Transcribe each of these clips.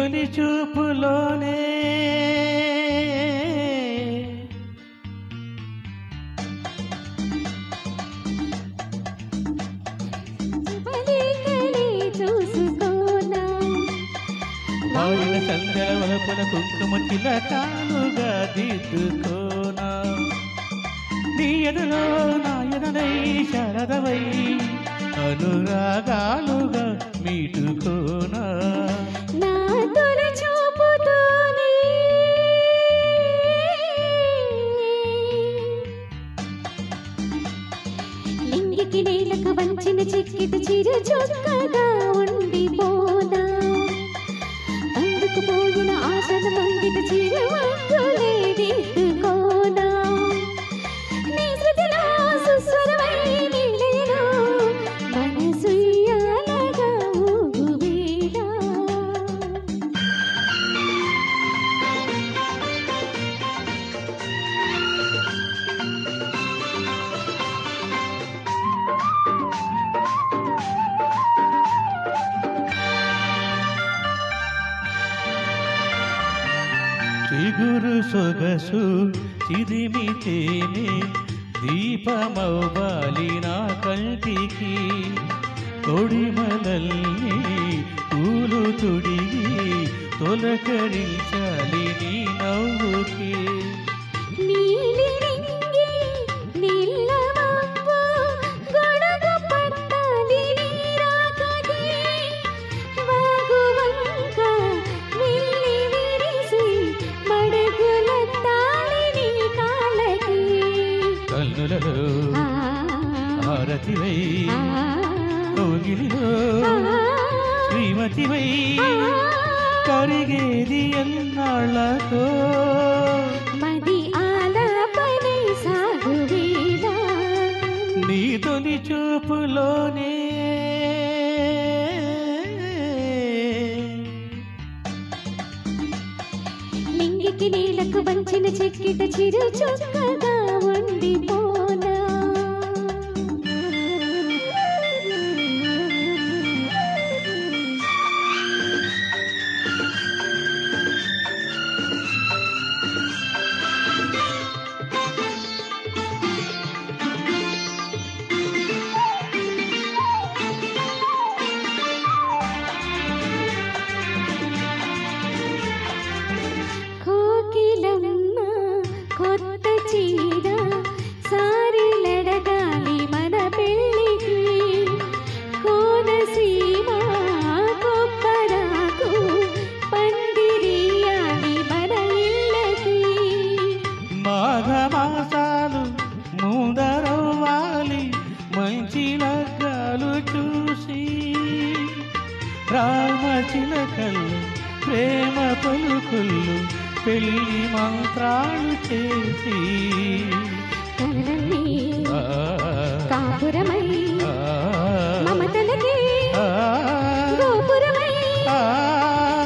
తొలి చూపులోనే వాడిన సందల వలపుల కుంకుమ చిలకాలుగా దిద్దుకోనా నీ ఎదలో నా ఎదలై శరదవై అనురాగాలుగా మీటుకోనా నా తొలి చూపుతోనే లింగికి నేలకు వంచిన చిక్కిటి చిరు చొక్కగా ఉండిపోనా అందుకుపోయిన ఆశల మంగిట చిరు వంగులే దిద్దుకోనా నీ శృతిలో సుస్వరమై నిలయలో మనసు యాలగా ఊగువేళ చిగురు సొగసు చిదిమితేనే దీపమవ్వాలి నా కంటికి కొడిమలల్ని పూలు తుడిగి తొలకరించాలి నీ నవ్వుకి నీలి రింగి నీలమవ్వు గొడుగు పట్టాలి నీ రాకకి వాగు వంక వెళ్ళి విరిసి మడుగులెత్తాలి నీ కాళ్ళకి కన్నులలో హారతివై కోగిలిలో శ్రీమతివై కరిగేది ఎన్నాళ్ళతో మది ఆలాపనే సాగువేళ నీ తొలి చూపులోనే లింగికి నేలకు వంచిన చెక్కిట చిరు చొక్కగా ఉండిపోనా కోకిలమ్మ కొత్త చీర సారిలడగాలి మన పెళ్ళికి కోనసీమ కొప్పరాకు పందిరియాలి మన ఇళ్ళకి మాఘమాసాలు ముందరవ్వాలి మంచి లగ్గాలు చూసి రామచిలకలు ప్రేమ పలుకులు పెళ్లి మంత్రాలు చేసి కలలన్నీ కాపురమై మమతలకి గోపురమై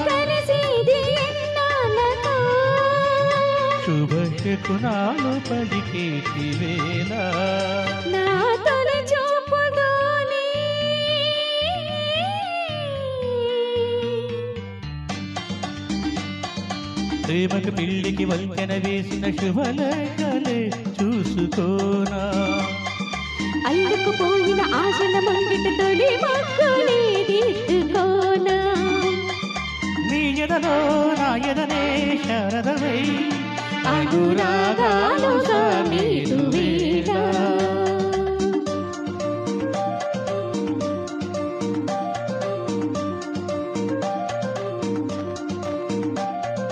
కలిసేది ఎన్నాళ్ళతో శుభశకునాలు పలికేటి వేళ నా తొలి చూపుతోనే ప్రేమకు పెళ్లికి వంతెన వేసిన శుభలేఖలే చూసుకోనా అల్లుకుపోయిన ఆశల మంగిట తొలి మక్కులే దిద్దుకోనా నీ ఎదలో నా ఎదనే శరదవై అనురాగాలుగా మీటువే